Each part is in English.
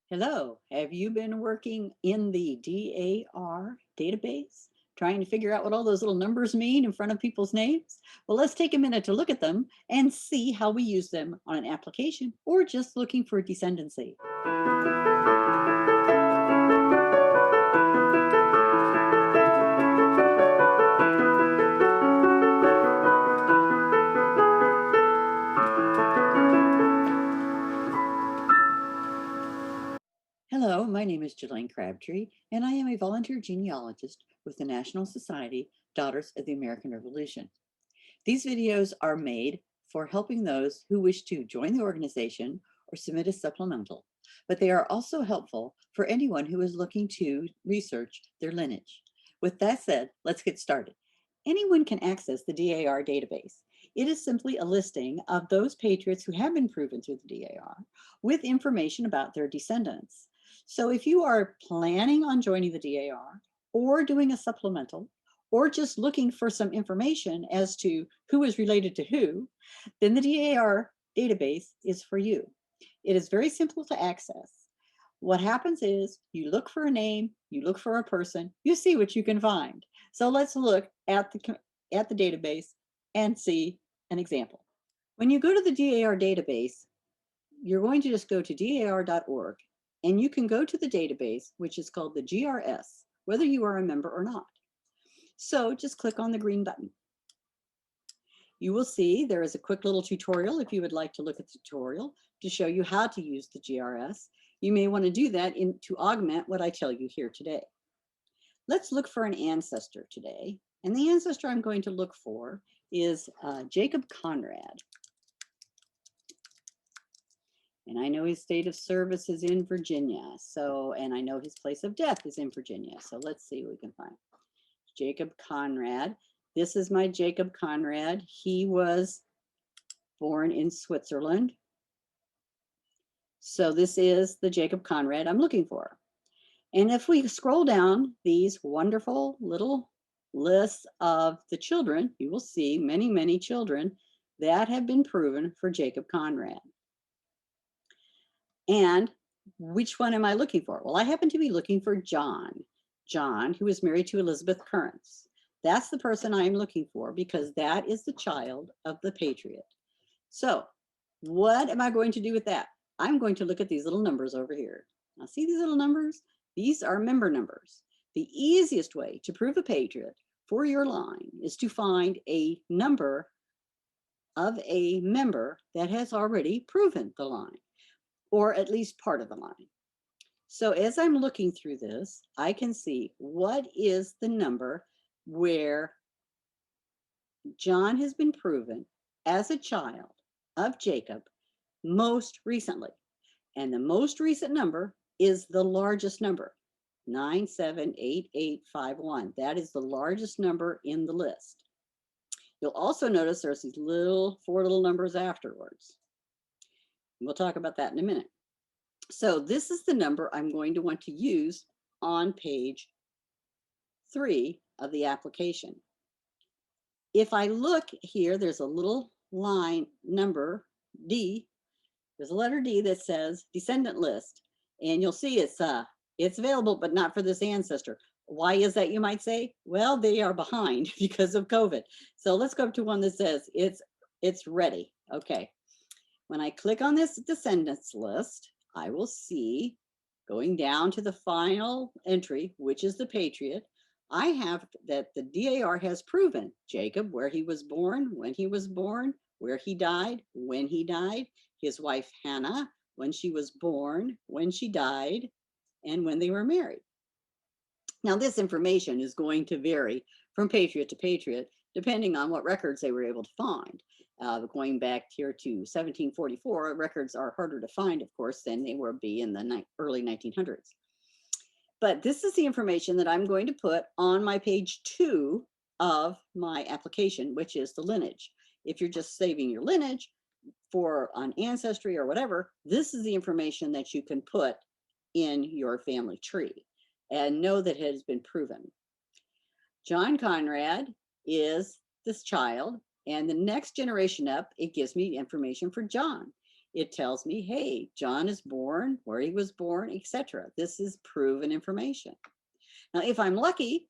Hello, have you been working in the DAR database, trying to figure out what all those little numbers mean in front of people's names? Well, let's take a minute to look at them and see how we use them on an application or just looking for descendancy. Hello, my name is Jelaine Crabtree, and I am a volunteer genealogist with the National Society Daughters of the American Revolution. These videos are made for helping those who wish to join the organization or submit a supplemental, but they are also helpful for anyone who is looking to research their lineage. With that said, let's get started. Anyone can access the DAR database. It is simply a listing of those patriots who have been proven through the DAR with information about their descendants. So if you are planning on joining the DAR or doing a supplemental, or just looking for some information as to who is related to who, then the DAR database is for you. It is very simple to access. What happens is you look for a name, you look for a person, you see what you can find. So let's look at the database and see an example. When you go to the DAR database, you're going to just go to dar.org and you can go to the database, which is called the GRS, whether you are a member or not. So just click on the green button. You will see there is a quick little tutorial if you would like to look at the tutorial to show you how to use the GRS. You may want to do that to augment what I tell you here today. Let's look for an ancestor today. And the ancestor I'm going to look for is Jacob Conrad. And I know his state of service is in Virginia. And I know his place of death is in Virginia. So let's see what we can find. Jacob Conrad. This is my Jacob Conrad. He was born in Switzerland. So this is the Jacob Conrad I'm looking for. And if we scroll down these wonderful little lists of the children, you will see many, many children that have been proven for Jacob Conrad. And which one am I looking for? Well, I happen to be looking for John. John, who is married to Elizabeth Currents. That's the person I'm looking for because that is the child of the patriot. So what am I going to do with that? I'm going to look at these little numbers over here. Now see these little numbers? These are member numbers. The easiest way to prove a patriot for your line is to find a number of a member that has already proven the line, or at least part of the line. So as I'm looking through this, I can see what is the number where John has been proven as a child of Jacob most recently. And the most recent number is the largest number, 978851. That is the largest number in the list. You'll also notice there's these four little numbers afterwards. We'll talk about that in a minute. So this is the number I'm going to want to use on page 3 of the application. If I look here, there's a little line number D. There's a letter D that says descendant list, and you'll see it's available, but not for this ancestor. Why is that, you might say? Well, they are behind because of COVID. So let's go up to one that says it's ready. Okay. When I click on this descendants list, I will see going down to the final entry, which is the patriot. I have that the DAR has proven Jacob, where he was born, when he was born, where he died, when he died, his wife Hannah, when she was born, when she died, and when they were married. Now, this information is going to vary from patriot to patriot, depending on what records they were able to find. Going back here to 1744, records are harder to find, of course, than they would be in the early 1900s. But this is the information that I'm going to put on my page 2 of my application, which is the lineage. If you're just saving your lineage for an ancestry or whatever, this is the information that you can put in your family tree and know that it has been proven. John Conrad is this child, and the next generation up, it gives me information for John. It tells me, hey, John is born, where he was born, etc. This is proven information. Now, if I'm lucky,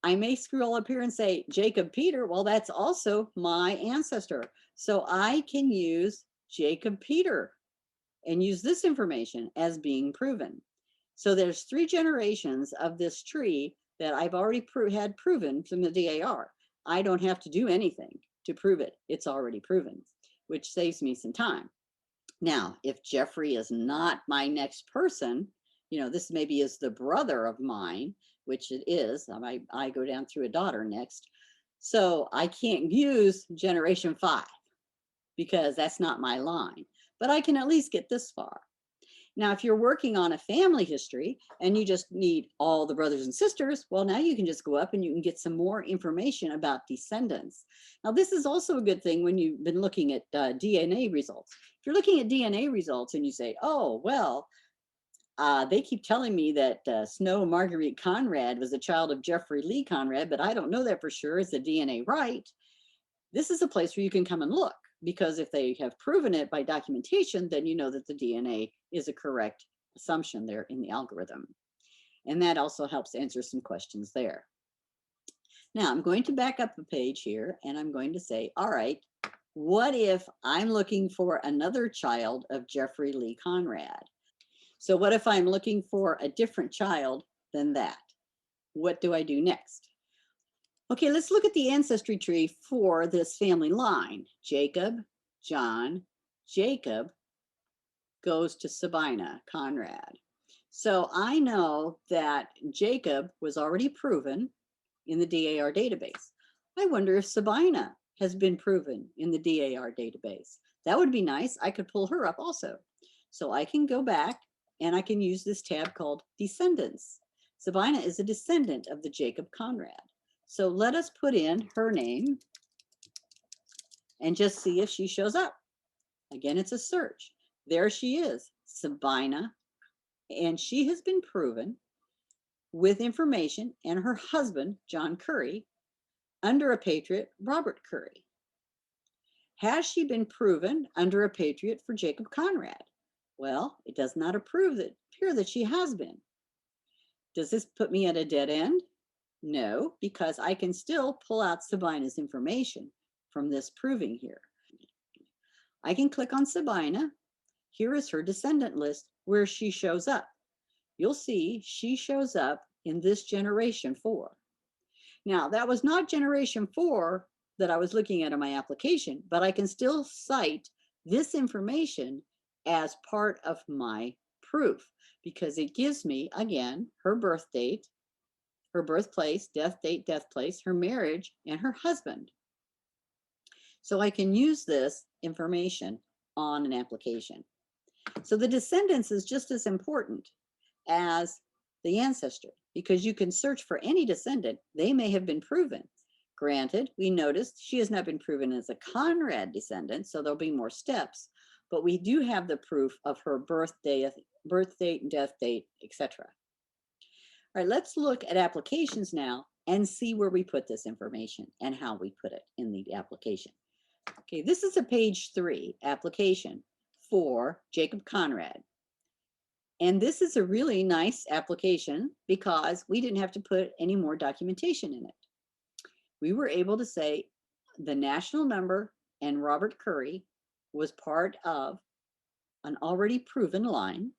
I may scroll up here and say Jacob Peter. Well, that's also my ancestor. So I can use Jacob Peter and use this information as being proven. So there's 3 generations of this tree that I've already had proven from the DAR. I don't have to do anything to prove it. It's already proven, which saves me some time. Now, if Jeffrey is not my next person, you know, this maybe is the brother of mine, which it is. I go down through a daughter next. So I can't use generation 5 because that's not my line, but I can at least get this far. Now, if you're working on a family history and you just need all the brothers and sisters, well, now you can just go up and you can get some more information about descendants. Now, this is also a good thing when you've been looking at DNA results. If you're looking at DNA results and you say, oh, well, they keep telling me that Snow Marguerite Conrad was a child of Jeffrey Lee Conrad, but I don't know that for sure. Is the DNA right? This is a place where you can come and look, because if they have proven it by documentation, then you know that the DNA is a correct assumption there in the algorithm. And that also helps answer some questions there. Now I'm going to back up a page here and I'm going to say, all right, what if I'm looking for another child of Jeffrey Lee Conrad? So what if I'm looking for a different child than that? What do I do next? Okay, let's look at the ancestry tree for this family line. Jacob, John, Jacob goes to Sabina, Conrad. So I know that Jacob was already proven in the DAR database. I wonder if Sabina has been proven in the DAR database. That would be nice. I could pull her up also. So I can go back and I can use this tab called Descendants. Sabina is a descendant of the Jacob Conrad. So let us put in her name and just see if she shows up. Again, it's a search. There she is, Sabina, and she has been proven with information and her husband, John Curry, under a patriot, Robert Curry. Has she been proven under a patriot for Jacob Conrad? Well, it does not appear that she has been. Does this put me at a dead end? No, because I can still pull out Sabina's information from this proving here. I can click on Sabina. Here is her descendant list where she shows up. You'll see she shows up in this generation 4. Now, that was not generation 4 that I was looking at in my application, but I can still cite this information as part of my proof because it gives me, again, her birth date, her birthplace, death date, death place, her marriage, and her husband. So I can use this information on an application. So the descendants is just as important as the ancestor because you can search for any descendant. They may have been proven. Granted, we noticed she has not been proven as a Conrad descendant, so there'll be more steps, but we do have the proof of her birth date, death date, etc. All right, let's look at applications now and see where we put this information and how we put it in the application. Okay, this is a page 3 application for Jacob Conrad. And this is a really nice application because we didn't have to put any more documentation in it. We were able to say the national number and Robert Curry was part of an already proven line.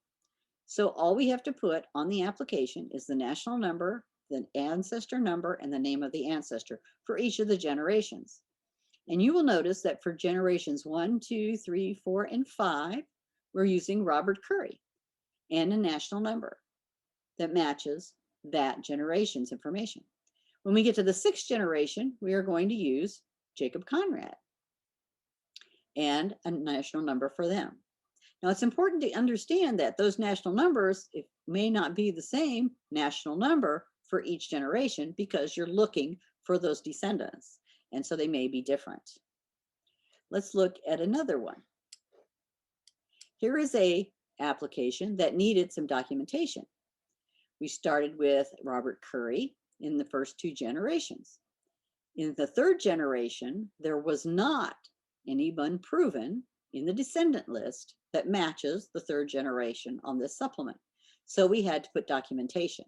So all we have to put on the application is the national number, the ancestor number, and the name of the ancestor for each of the generations. And you will notice that for generations 1, 2, 3, 4, and 5, we're using Robert Curry and a national number that matches that generation's information. When we get to the 6th generation, we are going to use Jacob Conrad and a national number for them. Now, it's important to understand that those national numbers may not be the same national number for each generation because you're looking for those descendants, and so they may be different. Let's look at another one. Here is a application that needed some documentation. We started with Robert Curry in the first 2 generations. In the 3rd generation, there was not anyone proven in the descendant list that matches the third generation on this supplement. So we had to put documentation.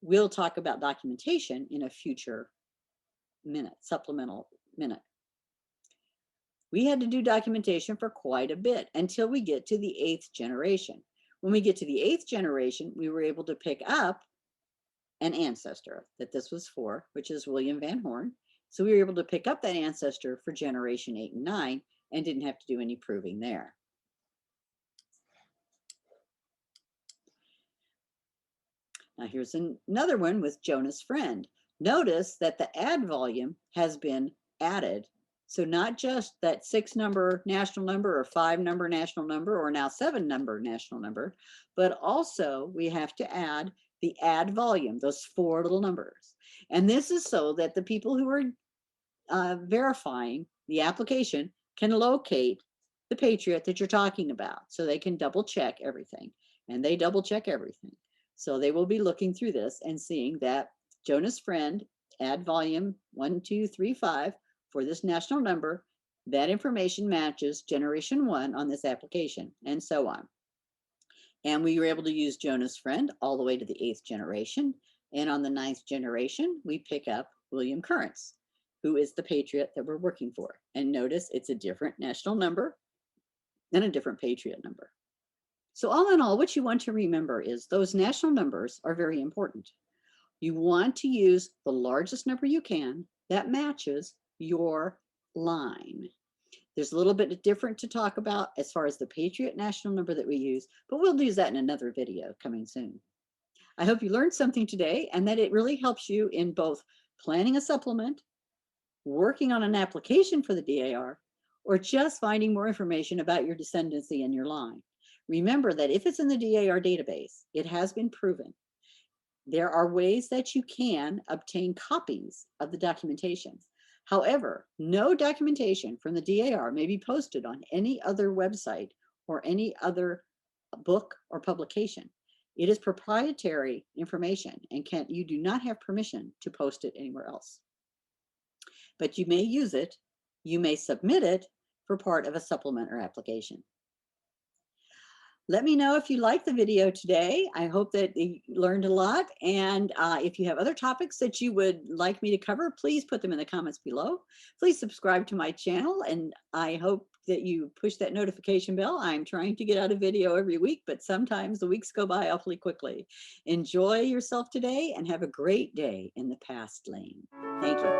We'll talk about documentation in a future minute, supplemental minute. We had to do documentation for quite a bit until we get to the 8th generation. When we get to the 8th generation, we were able to pick up an ancestor that this was for, which is William Van Horn. So we were able to pick up that ancestor for generation 8 and 9 and didn't have to do any proving there. Now here's another one with Jonas Friend. Notice that the add volume has been added. So not just that 6 number national number or 5 number national number or now 7 number national number, but also we have to add the add volume, those 4 little numbers. And this is so that the people who are verifying the application can locate the patriot that you're talking about. So they can double check everything, and they double check everything. So they will be looking through this and seeing that Jonas Friend, add volume 1235 for this national number, that information matches generation 1 on this application, and so on. And we were able to use Jonas Friend all the way to the 8th generation. And on the 9th generation, we pick up William Currents, who is the patriot that we're working for. And notice it's a different national number and a different patriot number. So all in all, what you want to remember is those national numbers are very important. You want to use the largest number you can that matches your line. There's a little bit different to talk about as far as the patriot national number that we use, but we'll use that in another video coming soon. I hope you learned something today and that it really helps you in both planning a supplement, working on an application for the DAR, or just finding more information about your descendancy and your line. Remember that if it's in the DAR database, it has been proven. There are ways that you can obtain copies of the documentation. However, no documentation from the DAR may be posted on any other website or any other book or publication. It is proprietary information and you do not have permission to post it anywhere else. But you may use it, you may submit it for part of a supplement or application. Let me know if you liked the video today. I hope that you learned a lot. And if you have other topics that you would like me to cover, please put them in the comments below. Please subscribe to my channel, and I hope that you push that notification bell. I'm trying to get out a video every week, but sometimes the weeks go by awfully quickly. Enjoy yourself today and have a great day in the past lane. Thank you.